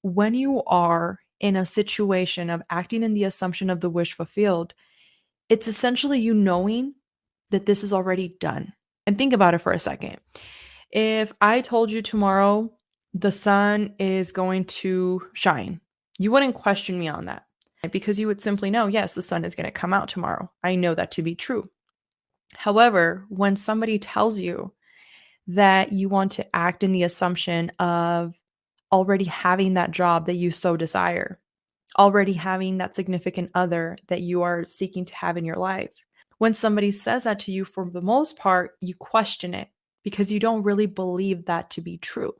when you are in a situation of acting in the assumption of the wish fulfilled, it's essentially you knowing that this is already done. And think about it for a second. If I told you tomorrow the sun is going to shine, you wouldn't question me on that because you would simply know, yes, the sun is going to come out tomorrow. I know that to be true. However, when somebody tells you that you want to act in the assumption of already having that job that you so desire, already having that significant other that you are seeking to have in your life, when somebody says that to you, for the most part, you question it because you don't really believe that to be true.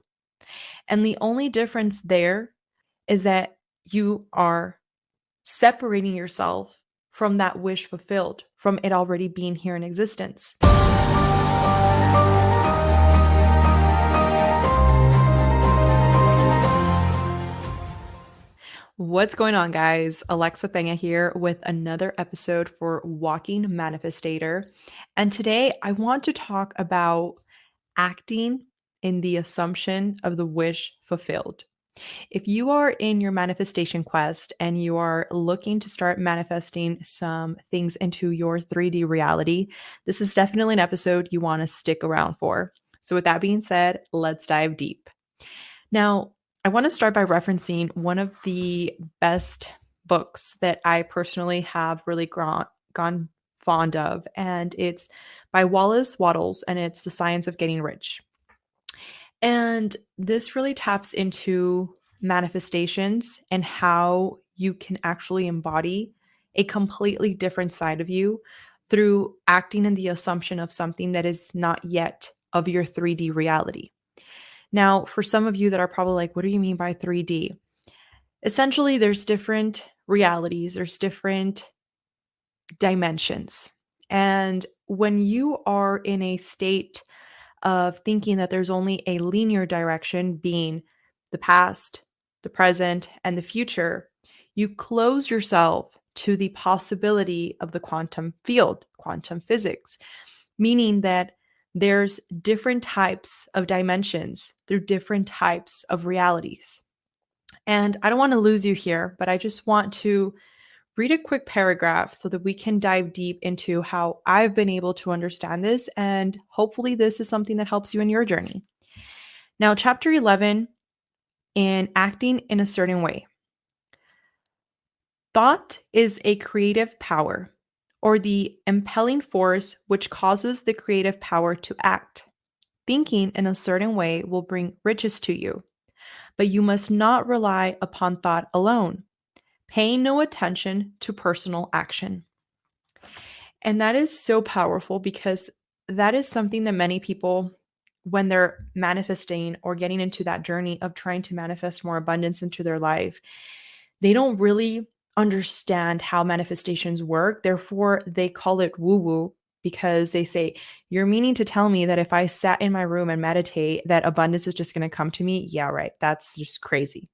And the only difference there is that you are separating yourself from that wish fulfilled, from it already being here in existence. What's going on, guys? Alexa Penga here with another episode for Walking Manifestator. And today I want to talk about acting in the assumption of the wish fulfilled. If you are in your manifestation quest and you are looking to start manifesting some things into your 3D reality, this is definitely an episode you want to stick around for. So, with that being said, let's dive deep. Now, I want to start by referencing one of the best books that I personally have really gone fond of, and it's by Wallace Wattles, and it's The Science of Getting Rich. And this really taps into manifestations and how you can actually embody a completely different side of you through acting in the assumption of something that is not yet of your 3D reality. Now, for some of you that are probably like, what do you mean by 3D? Essentially, there's different realities, there's different dimensions. And when you are in a state of thinking that there's only a linear direction, being the past, the present, and the future, you close yourself to the possibility of the quantum field, quantum physics, meaning that there's different types of dimensions through different types of realities. And I don't want to lose you here, but I just want to read a quick paragraph so that we can dive deep into how I've been able to understand this. And hopefully, this is something that helps you in your journey. Now, chapter 11 in acting in a certain way. Thought is a creative power, or the impelling force which causes the creative power to act. Thinking in a certain way will bring riches to you, but you must not rely upon thought alone, paying no attention to personal action. And that is so powerful because that is something that many people, when they're manifesting or getting into that journey of trying to manifest more abundance into their life, they don't really understand how manifestations work. Therefore, they call it woo woo because they say, you're meaning to tell me that if I sat in my room and meditate, that abundance is just going to come to me? Yeah, right. That's just crazy.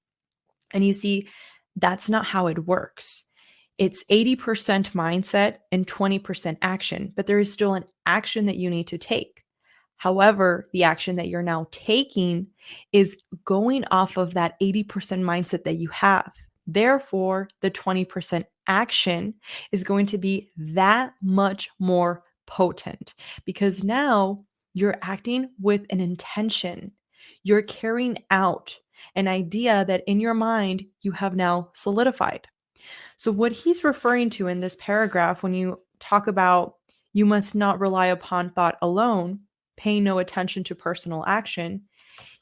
And you see, that's not how it works. It's 80% mindset and 20% action, but there is still an action that you need to take. However, the action that you're now taking is going off of that 80% mindset that you have. Therefore, the 20% action is going to be that much more potent because now you're acting with an intention. You're carrying out an idea that in your mind you have now solidified. So, what he's referring to in this paragraph, when you talk about you must not rely upon thought alone, pay no attention to personal action,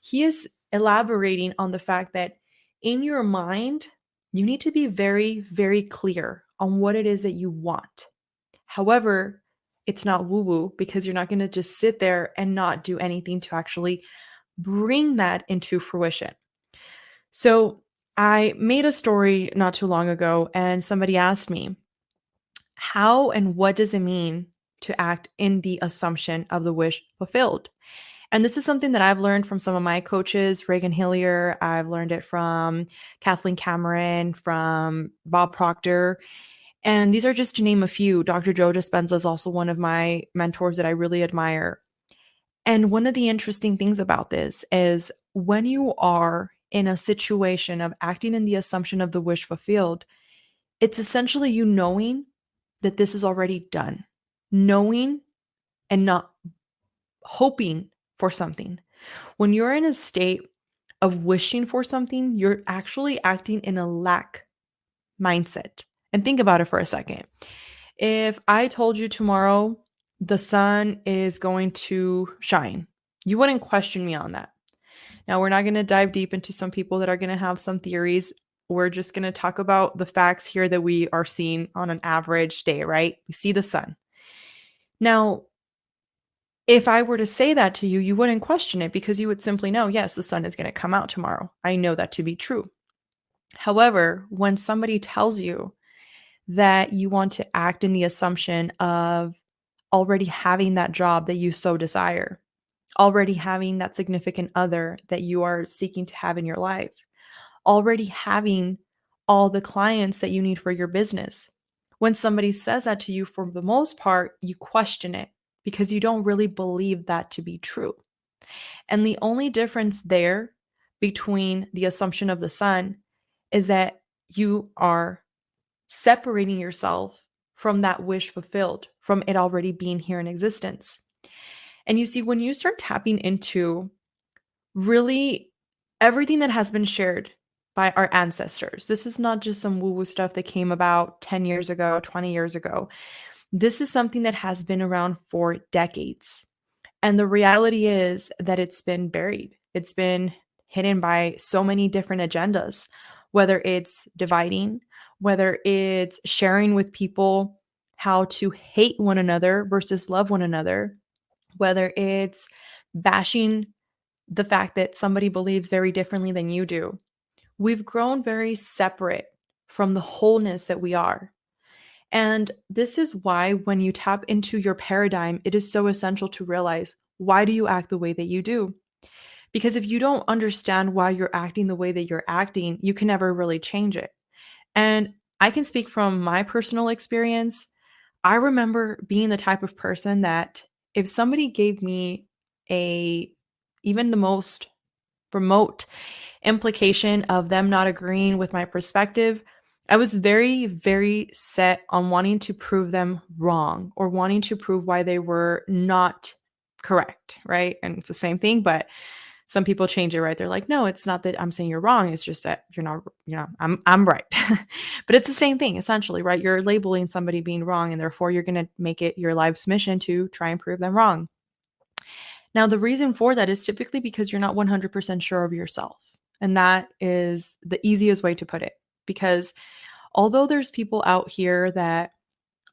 he is elaborating on the fact that in your mind, you need to be very, very clear on what it is that you want. However, it's not woo woo because you're not going to just sit there and not do anything to actually bring that into fruition. So, I made a story not too long ago, and somebody asked me, how and what does it mean to act in the assumption of the wish fulfilled? And this is something that I've learned from some of my coaches, Reagan Hillier. I've learned it from Kathleen Cameron, from Bob Proctor. And these are just to name a few. Dr. Joe Dispenza is also one of my mentors that I really admire. And one of the interesting things about this is when you are in a situation of acting in the assumption of the wish fulfilled, it's essentially you knowing that this is already done, knowing and not hoping for something. When you're in a state of wishing for something, you're actually acting in a lack mindset. And think about it for a second. If I told you tomorrow the sun is going to shine, you wouldn't question me on that. Now, we're not going to dive deep into some people that are going to have some theories. We're just going to talk about the facts here that we are seeing on an average day, right? We see the sun. Now, if I were to say that to you, you wouldn't question it because you would simply know, yes, the sun is going to come out tomorrow. I know that to be true. However, when somebody tells you that you want to act in the assumption of already having that job that you so desire, already having that significant other that you are seeking to have in your life, already having all the clients that you need for your business. When somebody says that to you, for the most part, you question it because you don't really believe that to be true. And the only difference there between the assumption of the sun is that you are separating yourself from that wish fulfilled, from it already being here in existence. And you see, when you start tapping into really everything that has been shared by our ancestors, this is not just some woo woo stuff that came about 10 years ago, 20 years ago. This is something that has been around for decades. And the reality is that it's been buried, it's been hidden by so many different agendas, whether it's dividing, whether it's sharing with people how to hate one another versus love one another, whether it's bashing the fact that somebody believes very differently than you do. We've grown very separate from the wholeness that we are. And this is why, when you tap into your paradigm, it is so essential to realize, why do you act the way that you do? Because if you don't understand why you're acting the way that you're acting, you can never really change it. And I can speak from my personal experience. I remember being the type of person that if somebody gave me a even the most remote implication of them not agreeing with my perspective, I was very, very set on wanting to prove them wrong or wanting to prove why they were not correct, right? And it's the same thing, but some people change it, right? They're like, no, it's not that I'm saying you're wrong. It's just that you're not, I'm right. But it's the same thing, essentially, right? You're labeling somebody being wrong, and therefore you're going to make it your life's mission to try and prove them wrong. Now, the reason for that is typically because you're not 100% sure of yourself. And that is the easiest way to put it. Because although there's people out here that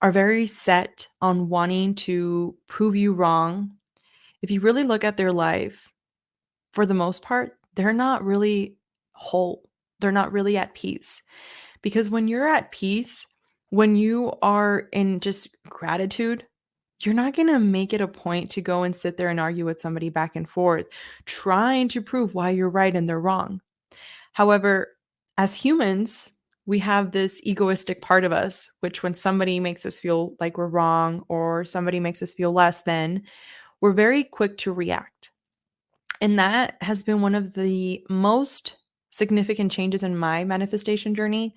are very set on wanting to prove you wrong, if you really look at their life, for the most part, they're not really whole. They're not really at peace. Because when you're at peace, when you are in just gratitude, you're not going to make it a point to go and sit there and argue with somebody back and forth, trying to prove why you're right and they're wrong. However, as humans, we have this egoistic part of us, which when somebody makes us feel like we're wrong or somebody makes us feel less than, we're very quick to react. And that has been one of the most significant changes in my manifestation journey,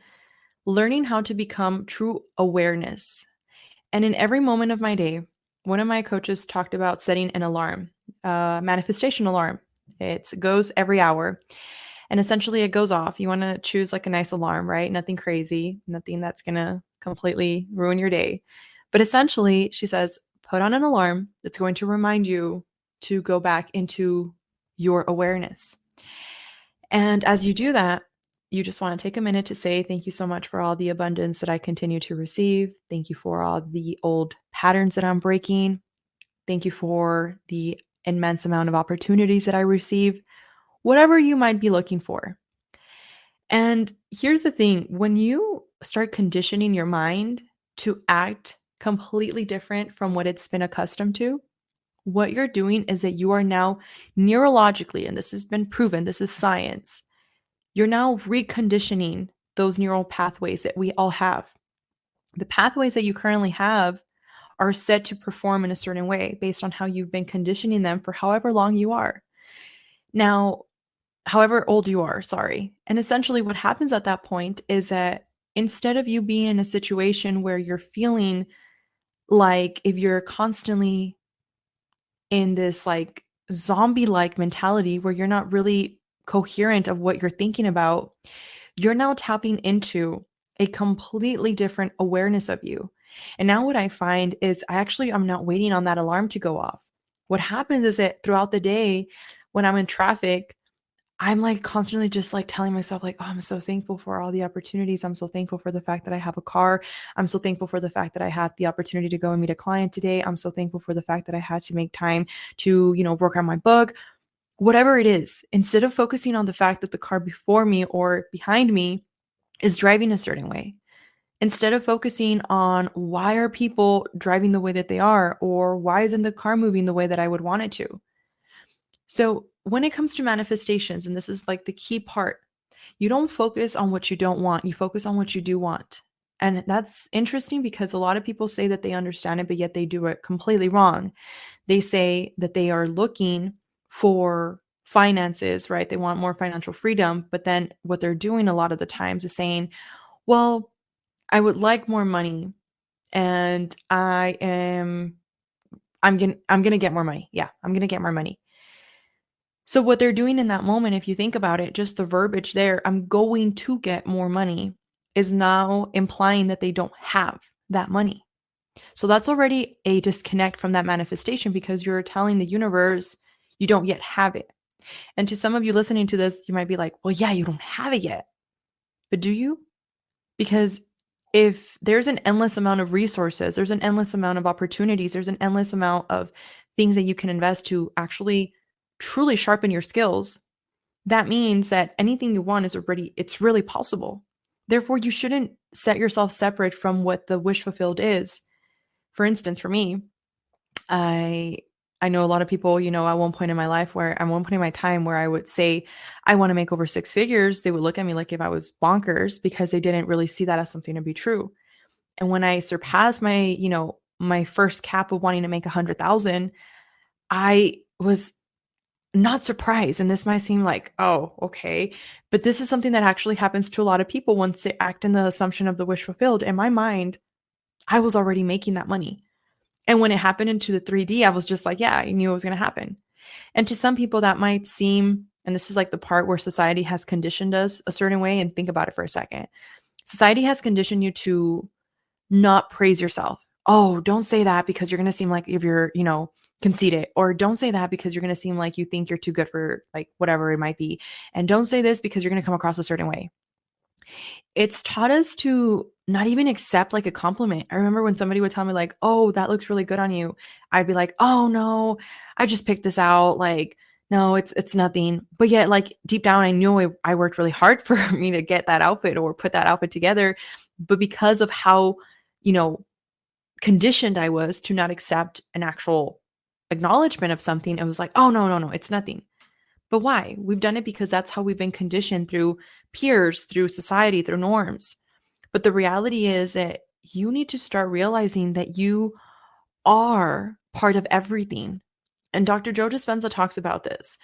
learning how to become true awareness. And in every moment of my day, one of my coaches talked about setting an alarm, a manifestation alarm. It goes every hour. And essentially it goes off. You want to choose like a nice alarm, right? Nothing crazy, nothing that's going to completely ruin your day. But essentially, she says, put on an alarm that's going to remind you to go back into your awareness. And as you do that, you just want to take a minute to say, thank you so much for all the abundance that I continue to receive. Thank you for all the old patterns that I'm breaking. Thank you for the immense amount of opportunities that I receive, whatever you might be looking for. And here's the thing, when you start conditioning your mind to act completely different from what it's been accustomed to, what you're doing is that you are now neurologically, and this has been proven, this is science, you're now reconditioning those neural pathways that we all have. The pathways that you currently have are set to perform in a certain way based on how you've been conditioning them for however long you are. Now, however old you are, sorry. And essentially, what happens at that point is that instead of you being in a situation where you're feeling like if you're constantly in this like zombie like mentality where you're not really coherent of what you're thinking about, you're now tapping into a completely different awareness of you. And now what I find is I'm not waiting on that alarm to go off. What happens is that throughout the day, when I'm in traffic, I'm like constantly just like telling myself, like, oh, I'm so thankful for all the opportunities. I'm so thankful for the fact that I have a car. I'm so thankful for the fact that I had the opportunity to go and meet a client today. I'm so thankful for the fact that I had to make time to, work on my book, whatever it is. Instead of focusing on the fact that the car before me or behind me is driving a certain way, instead of focusing on why are people driving the way that they are, or why isn't the car moving the way that I would want it to. So, when it comes to manifestations, and this is like the key part, you don't focus on what you don't want, you focus on what you do want. And that's interesting because a lot of people say that they understand it, but yet they do it completely wrong. They say that they are looking for finances, right? They want more financial freedom. But then what they're doing a lot of the times is saying, well, I would like more money and I'm gonna get more money. Yeah, I'm gonna get more money. So what they're doing in that moment, if you think about it, just the verbiage there, I'm going to get more money, is now implying that they don't have that money. So that's already a disconnect from that manifestation because you're telling the universe you don't yet have it. And to some of you listening to this, you might be like, well, yeah, you don't have it yet. But do you? Because if there's an endless amount of resources, there's an endless amount of opportunities, there's an endless amount of things that you can invest to actually truly sharpen your skills, that means that anything you want it's really possible. Therefore, you shouldn't set yourself separate from what the wish fulfilled is. For instance, for me, I I know a lot of people, at one point in my life where at one point in my time where I would say I want to make over six figures, they would look at me like if I was bonkers because they didn't really see that as something to be true. And when I surpassed my first cap of wanting to make 100,000, I was not surprised. And this might seem like, oh, okay. But this is something that actually happens to a lot of people once they act in the assumption of the wish fulfilled. In my mind, I was already making that money. And when it happened into the 3D, I was just like, yeah, I knew it was going to happen. And to some people, that might seem, and this is like the part where society has conditioned us a certain way. And think about it for a second. Society has conditioned you to not praise yourself. Oh, don't say that because you're going to seem like if you're, conceited, or don't say that because you're going to seem like you think you're too good for like whatever it might be. And don't say this because you're going to come across a certain way. It's taught us to not even accept like a compliment. I remember when somebody would tell me like, "Oh, that looks really good on you." I'd be like, "Oh no, I just picked this out." Like, no, it's nothing. But yet like deep down I knew I worked really hard for me to get that outfit or put that outfit together. But because of how, you know, conditioned I was to not accept an actual acknowledgement of something, it was like, "Oh no, no, no, it's nothing." But why? We've done it because that's how we've been conditioned through peers, through society, through norms. But the reality is that you need to start realizing that you are part of everything. And Dr. Joe Dispenza talks about this.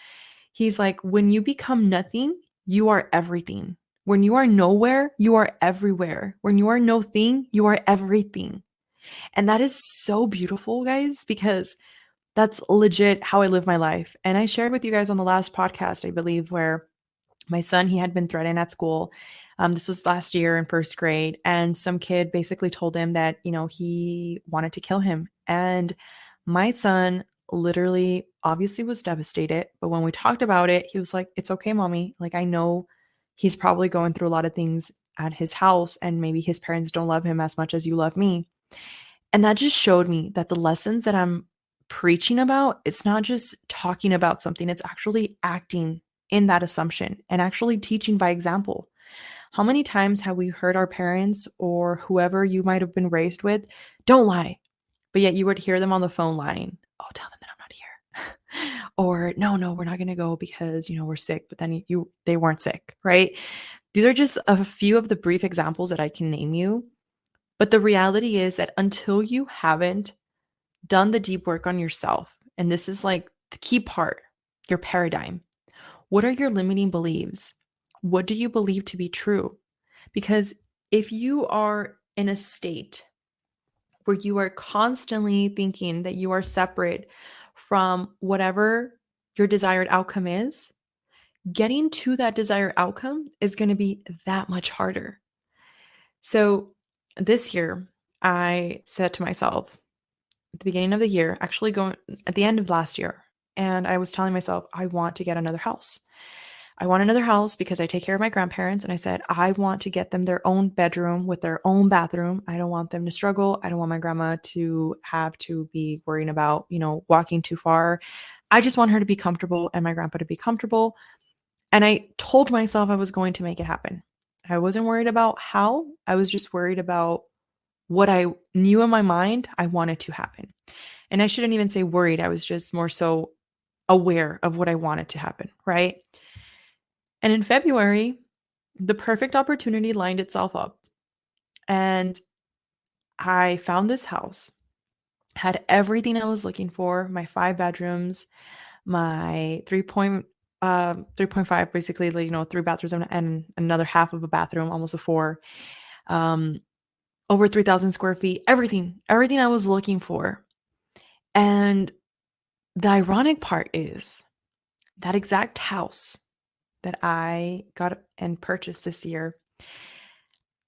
He's like, when you become nothing, you are everything. When you are nowhere, you are everywhere. When you are no thing, you are everything. And that is so beautiful, guys, because that's legit how I live my life. And I shared with you guys on the last podcast, I believe, where my son, he had been threatened at school. This was last year in first grade, and some kid basically told him that, he wanted to kill him. And my son literally obviously was devastated. But when we talked about it, he was like, "It's okay, mommy. Like, I know he's probably going through a lot of things at his house, and maybe his parents don't love him as much as you love me." And that just showed me that the lessons that I'm preaching about, it's not just talking about something, it's actually acting in that assumption and actually teaching by example. How many times have we heard our parents or whoever you might have been raised with, don't lie, but yet you would hear them on the phone lying. Oh, tell them that I'm not here. Or no, no, we're not going to go because, we're sick, but then they weren't sick, right? These are just a few of the brief examples that I can name you. But the reality is that until you haven't done the deep work on yourself, and this is like the key part, your paradigm. What are your limiting beliefs? What do you believe to be true? Because if you are in a state where you are constantly thinking that you are separate from whatever your desired outcome is, getting to that desired outcome is going to be that much harder. So this year, I said to myself at the beginning of the year, actually going at the end of last year, and I was telling myself, I want to get another house. I want another house because I take care of my grandparents. And I said, I want to get them their own bedroom with their own bathroom. I don't want them to struggle. I don't want my grandma to have to be worrying about, walking too far. I just want her to be comfortable and my grandpa to be comfortable. And I told myself I was going to make it happen. I wasn't worried about how, I was just worried about what I knew in my mind I wanted to happen. And I shouldn't even say worried. I was just more so aware of what I wanted to happen, right? And in February, the perfect opportunity lined itself up. And I found this house, had everything I was looking for, my 5 bedrooms, my 3.5, basically, like, 3 bathrooms and another half of a bathroom, almost a four, um, over 3,000 square feet, everything I was looking for. And the ironic part is that exact house that I got and purchased this year,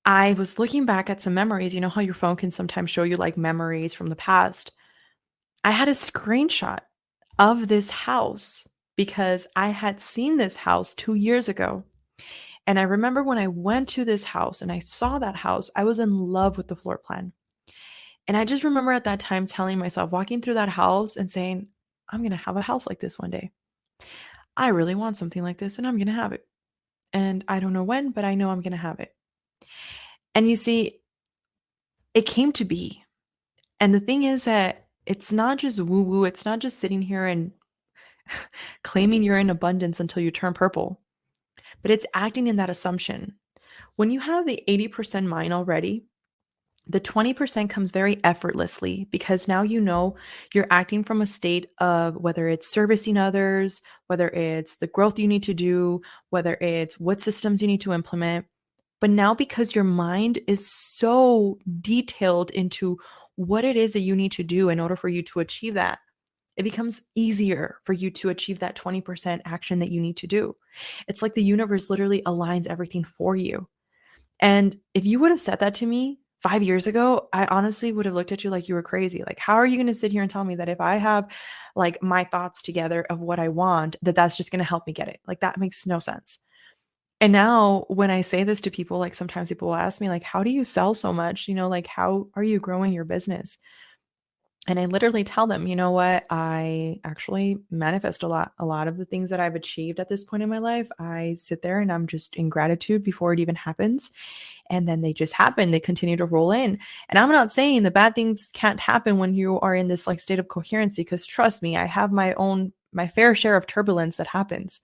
I was looking back at some memories. You know how your phone can sometimes show you like memories from the past? I had a screenshot of this house because I had seen this house 2 years ago. And I remember when I went to this house and I saw that house, I was in love with the floor plan. And I just remember at that time telling myself, walking through that house and saying, I'm going to have a house like this one day. I really want something like this and I'm going to have it. And I don't know when, but I know I'm going to have it. And you see, it came to be. And the thing is that it's not just woo woo, it's not just sitting here and claiming you're in abundance until you turn purple, but it's acting in that assumption. When you have the 80% mind already, the 20% comes very effortlessly because now you know you're acting from a state of whether it's servicing others, whether it's the growth you need to do, whether it's what systems you need to implement. But now, because your mind is so detailed into what it is that you need to do in order for you to achieve that, it becomes easier for you to achieve that 20% action that you need to do. It's like the universe literally aligns everything for you. And if you would have said that to me 5 years ago, I honestly would have looked at you like you were crazy. Like, how are you going to sit here and tell me that if I have like my thoughts together of what I want, that that's just going to help me get it? Like, that makes no sense. And now when I say this to people, like sometimes people will ask me, like, how do you sell so much? Like, how are you growing your business? And I literally tell them, you know what? I actually manifest a lot. A lot of the things that I've achieved at this point in my life, I sit there and I'm just in gratitude before it even happens. And then they just happen. They continue to roll in. And I'm not saying the bad things can't happen when you are in this like state of coherency, because trust me, I have my fair share of turbulence that happens.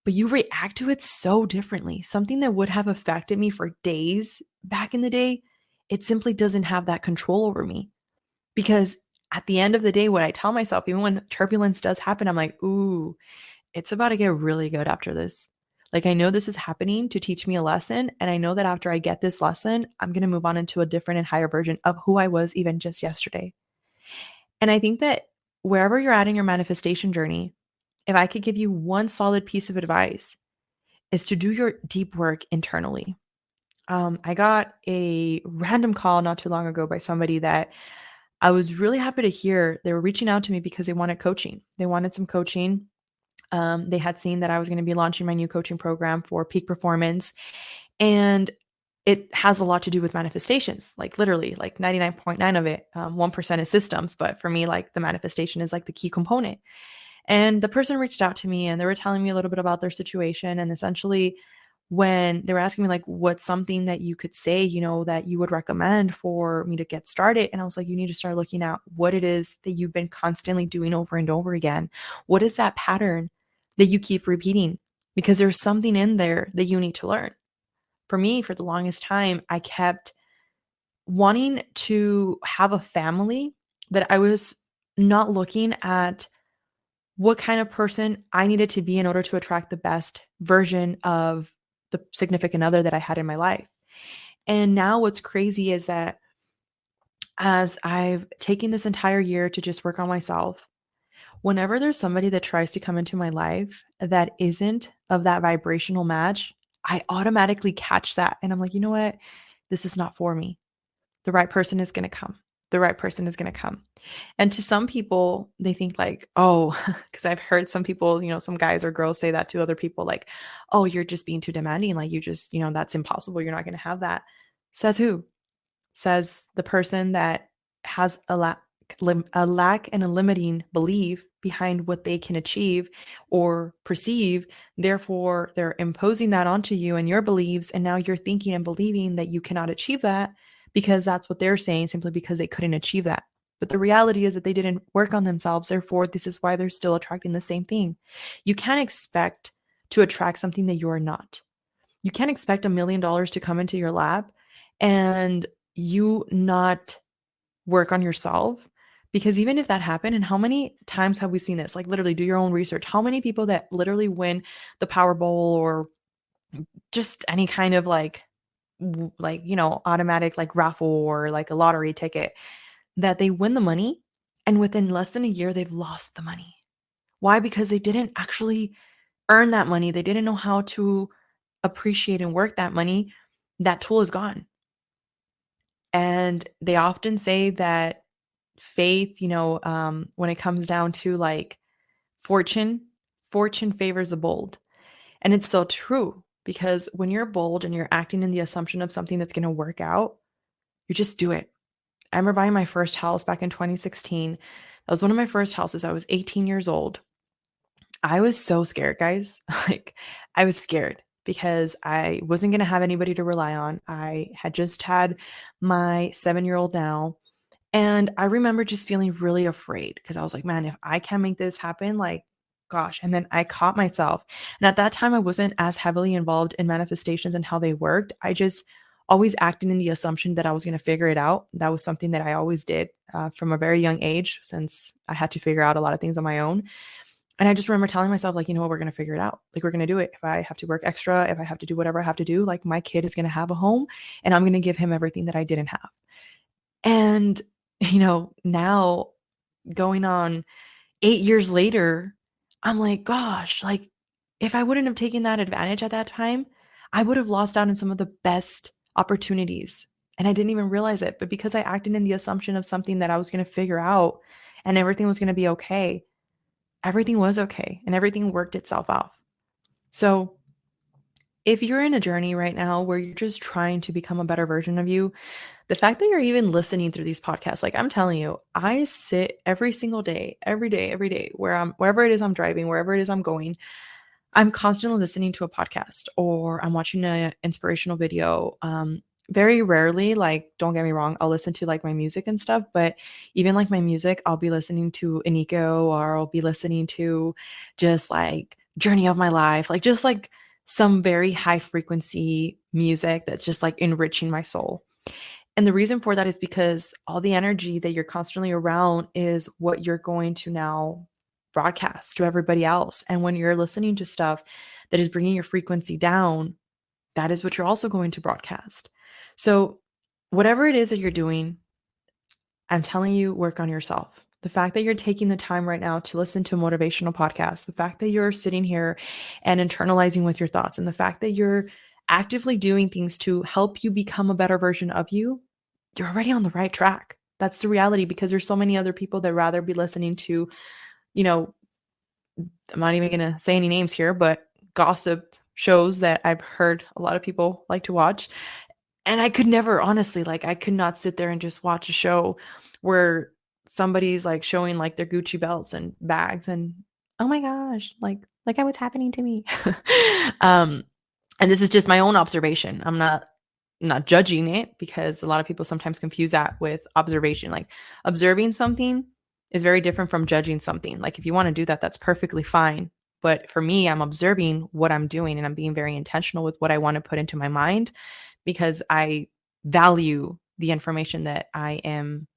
But you react to it so differently. Something that would have affected me for days back in the day, it simply doesn't have that control over me. Because at the end of the day, what I tell myself, even when turbulence does happen, I'm like, ooh, it's about to get really good after this. Like, I know this is happening to teach me a lesson. And I know that after I get this lesson, I'm going to move on into a different and higher version of who I was even just yesterday. And I think that wherever you're at in your manifestation journey, if I could give you one solid piece of advice, is to do your deep work internally. I got a random call not too long ago by somebody that I was really happy to hear. They were reaching out to me because they wanted coaching. They wanted some coaching. They had seen that I was going to be launching my new coaching program for peak performance. And it has a lot to do with manifestations, like literally like 99.9 of it. 1% is systems. But for me, like the manifestation is like the key component. And the person reached out to me and they were telling me a little bit about their situation. And essentially, when they were asking me, like, what's something that you could say, that you would recommend for me to get started? And I was like, you need to start looking at what it is that you've been constantly doing over and over again. What is that pattern that you keep repeating? Because there's something in there that you need to learn. For me, for the longest time, I kept wanting to have a family that I was not looking at what kind of person I needed to be in order to attract the best version of the significant other that I had in my life. And now what's crazy is that as I've taken this entire year to just work on myself, whenever there's somebody that tries to come into my life that isn't of that vibrational match, I automatically catch that. And I'm like, you know what? This is not for me. The right person is going to come. The right person is going to come. And to some people, they think like, oh, because I've heard some people, some guys or girls say that to other people, like, oh, you're just being too demanding. Like, you just, that's impossible. You're not going to have that. Says who? Says the person that has a lack and a limiting belief behind what they can achieve or perceive. Therefore, they're imposing that onto you and your beliefs. And now you're thinking and believing that you cannot achieve that because that's what they're saying, simply because they couldn't achieve that. But the reality is that they didn't work on themselves. Therefore, this is why they're still attracting the same thing. You can't expect to attract something that you're not. You can't expect $1 million to come into your lap and you not work on yourself. Because even if that happened, and how many times have we seen this? Like, literally, do your own research. How many people that literally win the Powerball or just any kind of automatic like raffle or like a lottery ticket, that they win the money and within less than a year they've lost the money? Why? Because they didn't actually earn that money. They didn't know how to appreciate and work that money. That tool is gone. And they often say that faith, when it comes down to like fortune, fortune favors the bold. And it's so true, because when you're bold and you're acting in the assumption of something that's going to work out, you just do it. I remember buying my first house back in 2016. That was one of my first houses. I was 18 years old. I was so scared, guys. Like, I was scared because I wasn't going to have anybody to rely on. I had just had my 7-year-old now. And I remember just feeling really afraid because I was like, man, if I can't make this happen, like, gosh. And then I caught myself. And at that time, I wasn't as heavily involved in manifestations and how they worked. I just always acted in the assumption that I was going to figure it out. That was something that I always did from a very young age, since I had to figure out a lot of things on my own. And I just remember telling myself, like, you know what, we're going to figure it out. Like, we're going to do it. If I have to work extra, if I have to do whatever I have to do, like, my kid is going to have a home and I'm going to give him everything that I didn't have. And, now going on 8 years later, I'm like, gosh, like, if I wouldn't have taken that advantage at that time, I would have lost out on some of the best opportunities. And I didn't even realize it. But because I acted in the assumption of something that I was going to figure out and everything was going to be okay, everything was okay and everything worked itself out. So if you're in a journey right now where you're just trying to become a better version of you, the fact that you're even listening through these podcasts, like, I'm telling you, I sit every single day, every day, wherever it is I'm driving, wherever it is I'm going, I'm constantly listening to a podcast or I'm watching an inspirational video. Very rarely, like, don't get me wrong, I'll listen to like my music and stuff, but even like my music, I'll be listening to Iniko, or I'll be listening to just like Journey of My Life, like just like some very high frequency music that's just like enriching my soul. And the reason for that is because all the energy that you're constantly around is what you're going to now broadcast to everybody else. And when you're listening to stuff that is bringing your frequency down, that is what you're also going to broadcast. So, whatever it is that you're doing, I'm telling you, work on yourself. The fact that you're taking the time right now to listen to a motivational podcast, the fact that you're sitting here and internalizing with your thoughts, and the fact that you're actively doing things to help you become a better version of you, you're already on the right track. That's the reality, because there's so many other people that rather be listening to, you know, I'm not even going to say any names here, but gossip shows that I've heard a lot of people like to watch. And I could never, honestly, like, I could not sit there and just watch a show where somebody's like showing like their Gucci belts and bags and, oh my gosh, like what's happening to me. um and this is just my own observation. I'm not judging it, because a lot of people sometimes confuse that with observation. Like, observing something is very different from judging something. Like, if you want to do that, that's perfectly fine. But for me, I'm observing what I'm doing and I'm being very intentional with what I want to put into my mind, because I value the information that I am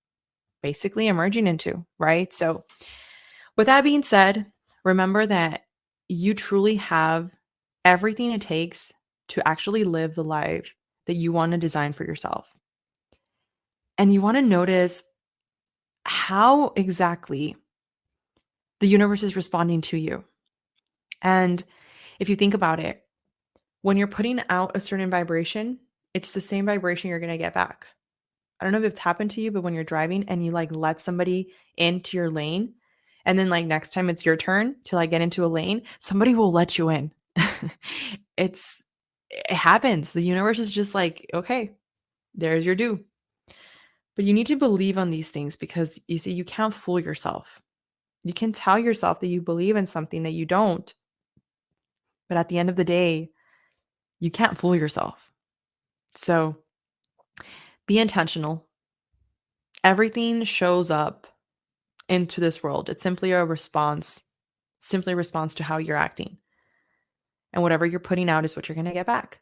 basically emerging into, right? So, with that being said, Remember that you truly have everything it takes to actually live the life that you want to design for yourself. And you want to notice how exactly the universe is responding to you. And if you think about it, when you're putting out a certain vibration, it's the same vibration you're going to get back. I don't know if it's happened to you, but when you're driving and you like let somebody into your lane, and then like next time it's your turn to like get into a lane, somebody will let you in. It happens. The universe is just like, okay, there's your due. But you need to believe on these things because you see, you can't fool yourself. You can tell yourself that you believe in something that you don't, but at the end of the day, you can't fool yourself. So be intentional. Everything shows up into this world. It's simply a response to how you're acting. And whatever you're putting out is what you're going to get back.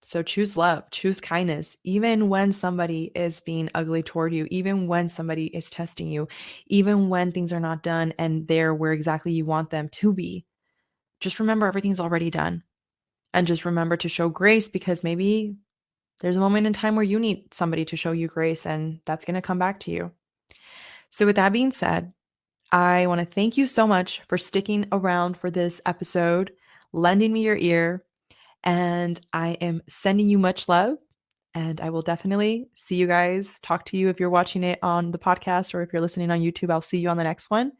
So choose love, choose kindness, even when somebody is being ugly toward you, even when somebody is testing you, even when things are not done and they're where exactly you want them to be. Just remember everything's already done. And just remember to show grace because maybe there's a moment in time where you need somebody to show you grace and that's going to come back to you. So, with that being said, I want to thank you so much for sticking around for this episode, lending me your ear, and I am sending you much love. And I will definitely see you guys, talk to you if you're watching it on the podcast or if you're listening on YouTube. I'll see you on the next one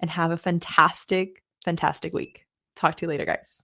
and have a fantastic, fantastic week. Talk to you later, guys.